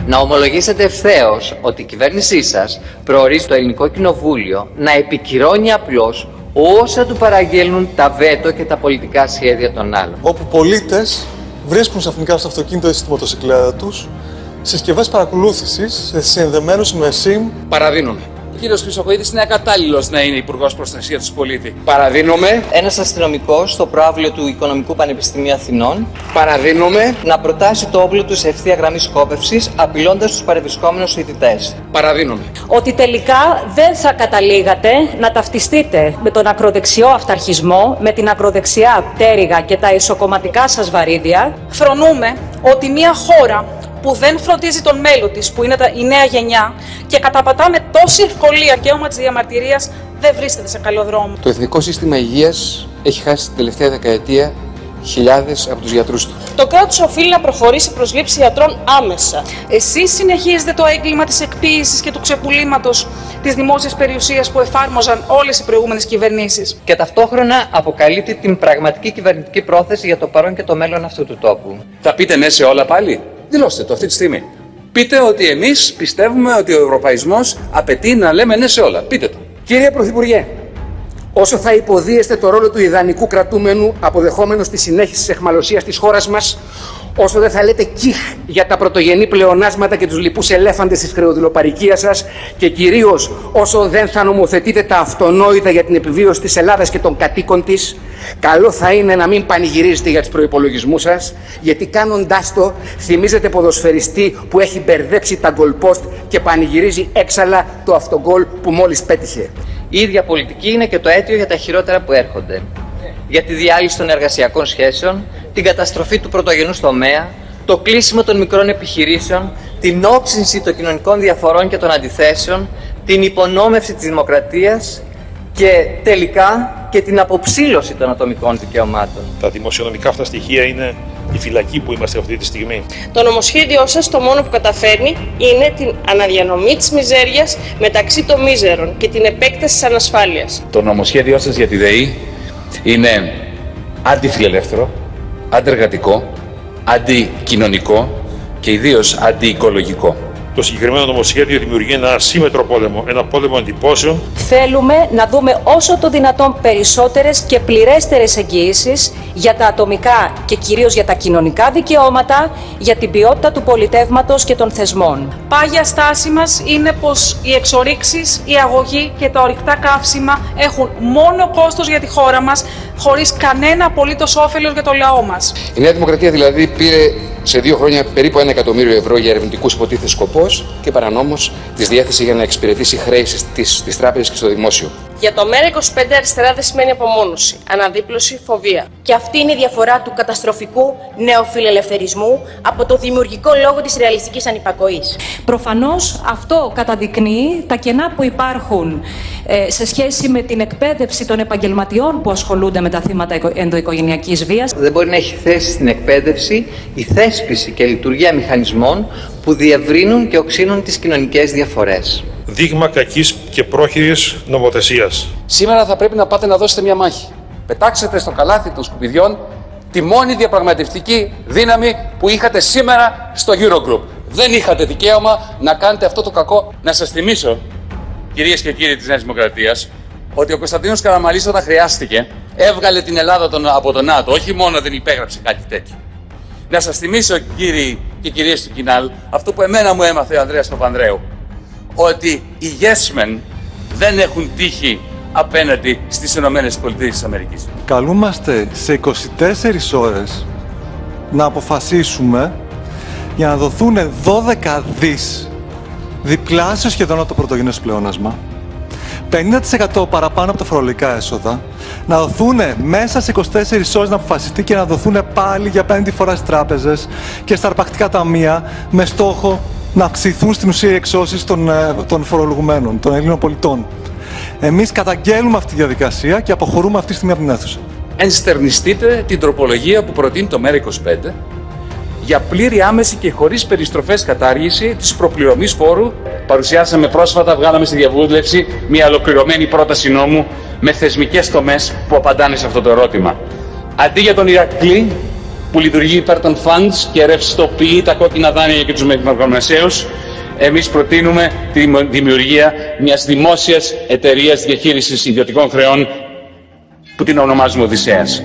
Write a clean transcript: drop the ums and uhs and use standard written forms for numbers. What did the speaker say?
να ομολογήσετε ευθέως ότι η κυβέρνησή σας προορίζει το Ελληνικό Κοινοβούλιο να επικυρώνει απλώς όσα του παραγγέλνουν τα βέτο και τα πολιτικά σχέδια των άλλων. Όπου πολίτες βρίσκουν ξαφνικά στο αυτοκίνητο ή στη μοτοσυκλέτα τους συσκευές παρακολούθησης συνδεμένους με SIM. Παραδίνομαι. Ο κύριος Χρυσοχοΐδης είναι ακατάλληλος να είναι Υπουργός Προστασίας του Πολίτη. Παραδίνομαι. Ένας αστυνομικός στο προαύλιο του Οικονομικού Πανεπιστημίου Αθηνών. Παραδίνομαι. Να προτάσει το όπλο του σε ευθεία γραμμή σκόπευσης, απειλώντας τους παρευρισκόμενους φοιτητές. Παραδίνομαι. Ότι τελικά δεν θα καταλήγατε να ταυτιστείτε με τον ακροδεξιό αυταρχισμό, με την ακροδεξιά πτέρυγα και τα ισοκομματικά σας βαρύδια. Φρονούμε ότι μια χώρα που δεν φροντίζει τον μέλλον της, που είναι η νέα γενιά, και καταπατά με τόση ευκολία και όμα της διαμαρτυρίας, δεν βρίσκεται σε καλό δρόμο. Το Εθνικό Σύστημα Υγείας έχει χάσει την τελευταία δεκαετία χιλιάδες από τους γιατρούς του. Το κράτος οφείλει να προχωρήσει προς λήψη γιατρών άμεσα. Εσείς συνεχίζετε το έγκλημα της εκποίησης και του ξεπουλήματος της δημόσιας περιουσίας που εφάρμοζαν όλες οι προηγούμενες κυβερνήσεις. Και ταυτόχρονα αποκαλύπτει την πραγματική κυβερνητική πρόθεση για το παρόν και το μέλλον αυτού του τόπου. Θα πείτε ναι σε όλα πάλι? Δηλώστε το αυτή τη στιγμή. Πείτε ότι εμείς πιστεύουμε ότι ο ευρωπαϊσμός απαιτεί να λέμε ναι σε όλα. Πείτε το. Κύριε Πρωθυπουργέ, όσο θα υποδίεστε το ρόλο του ιδανικού κρατούμενου, αποδεχόμενος τη συνέχιση της αιχμαλωσίας της χώρας μας, όσο δεν θα λέτε κιχ για τα πρωτογενή πλεονάσματα και τους λοιπούς ελέφαντες της χρεοδηλοπαρικίας σας, και κυρίως όσο δεν θα νομοθετείτε τα αυτονόητα για την επιβίωση της Ελλάδας και των κατοίκων της, καλό θα είναι να μην πανηγυρίζετε για τους προϋπολογισμούς σας, γιατί κάνοντάς το θυμίζετε ποδοσφαιριστή που έχει μπερδέψει τα goal post και πανηγυρίζει έξαλα το αυτογκολ που μόλις πέτυχε. Η ίδια πολιτική είναι και το αίτιο για τα χειρότερα που έρχονται. Για τη διάλυση των εργασιακών σχέσεων, την καταστροφή του πρωτογενούς τομέα, το κλείσιμο των μικρών επιχειρήσεων, την όξυνση των κοινωνικών διαφορών και των αντιθέσεων, την υπονόμευση της δημοκρατίας και τελικά και την αποψήλωση των ατομικών δικαιωμάτων. Τα δημοσιονομικά αυτά στοιχεία είναι η φυλακή που είμαστε αυτή τη στιγμή. Το νομοσχέδιό σας το μόνο που καταφέρνει είναι την αναδιανομή της μιζέριας μεταξύ των μίζερων και την επέκταση της ανασφάλειας. Το νομοσχέδιό σας για τη ΔΕΗ είναι αντιφιλελεύθερο, αντεργατικό, αντικοινωνικό και ιδίως αντιοικολογικό. Το συγκεκριμένο νομοσχέδιο δημιουργεί ένα ασύμετρο πόλεμο, ένα πόλεμο εντυπώσεων. Θέλουμε να δούμε όσο το δυνατόν περισσότερες και πληρέστερες εγγυήσεις για τα ατομικά και κυρίως για τα κοινωνικά δικαιώματα, για την ποιότητα του πολιτεύματος και των θεσμών. Πάγια στάση μας είναι πως οι εξορίξεις, η αγωγή και τα ορυκτά καύσιμα έχουν μόνο κόστος για τη χώρα μας, χωρίς κανένα απολύτως όφελος για το λαό μας. Η Νέα Δημοκρατία δηλαδή πήρε σε 2 χρόνια περίπου 1 εκατομμύριο ευρώ για ερευνητικούς υποτίθεται σκοπός και παρανόμως τις διέθεσε για να εξυπηρετήσει χρέη στις τράπεζες και στο δημόσιο. Για το ΜέΡΑ25 αριστερά δεν σημαίνει απομόνωση, αναδίπλωση, φοβία. Και αυτή είναι η διαφορά του καταστροφικού νεοφιλελευθερισμού από το δημιουργικό λόγο της ρεαλιστικής ανυπακοής. Προφανώς αυτό καταδεικνύει τα κενά που υπάρχουν σε σχέση με την εκπαίδευση των επαγγελματιών που ασχολούνται με τα θύματα ενδοοικογενειακής βίας. Δεν μπορεί να έχει θέση στην εκπαίδευση η θέσπιση και λειτουργία μηχανισμών που διευρύνουν και οξύνουν τις κοινωνικές διαφορές. Δείγμα κακής και πρόχειρης νομοθεσίας. Σήμερα θα πρέπει να πάτε να δώσετε μια μάχη. Πετάξετε στο καλάθι των σκουπιδιών τη μόνη διαπραγματευτική δύναμη που είχατε σήμερα στο Eurogroup. Δεν είχατε δικαίωμα να κάνετε αυτό το κακό. Να σας θυμίσω, κυρίες και κύριοι της Νέας Δημοκρατίας, ότι ο Κωνσταντίνος Καραμανλής όταν χρειάστηκε έβγαλε την Ελλάδα από το ΝΑΤΟ. Όχι μόνο δεν υπέγραψε κάτι τέτοιο. Να σας θυμίσω, κύριοι και κυρίες του Κινάλ, αυτό που εμένα μου έμαθε ο Ανδρέας Παπανδρέου. Ότι οι yes men δεν έχουν τύχη απέναντι στις ΗΠΑ. Καλούμαστε σε 24 ώρες να αποφασίσουμε για να δοθούν 12 δις, διπλάσιο σχεδόν από το πρωτογενές πλεόνασμα, 50% παραπάνω από τα φορολογικά έσοδα, να δοθούν μέσα σε 24 ώρες να αποφασιστεί και να δοθούν πάλι για 5η φορά στις τράπεζες και στα αρπακτικά ταμεία, με στόχο να αυξηθούν στην ουσία οι εξώσεις των φορολογουμένων, των Ελλήνων πολιτών. Εμείς καταγγέλνουμε αυτή τη διαδικασία και αποχωρούμε αυτή τη στιγμή από την αίθουσα. Ενστερνιστείτε την τροπολογία που προτείνει το ΜέΡΑ25 για πλήρη άμεση και χωρίς περιστροφές κατάργηση της προπληρωμής φόρου. Παρουσιάσαμε πρόσφατα, βγάλαμε στη διαβούλευση μια ολοκληρωμένη πρόταση νόμου με θεσμικές τομές που απαντάνε σε αυτό το ερώτημα. Αντί για τον Ηρακλή που λειτουργεί υπέρ των funds και ρευστοποιεί τα κόκκινα δάνεια για τους μικρομεσαίους, εμείς προτείνουμε τη δημιουργία μιας δημόσιας εταιρείας διαχείρισης ιδιωτικών χρεών που την ονομάζουμε Οδυσσέας.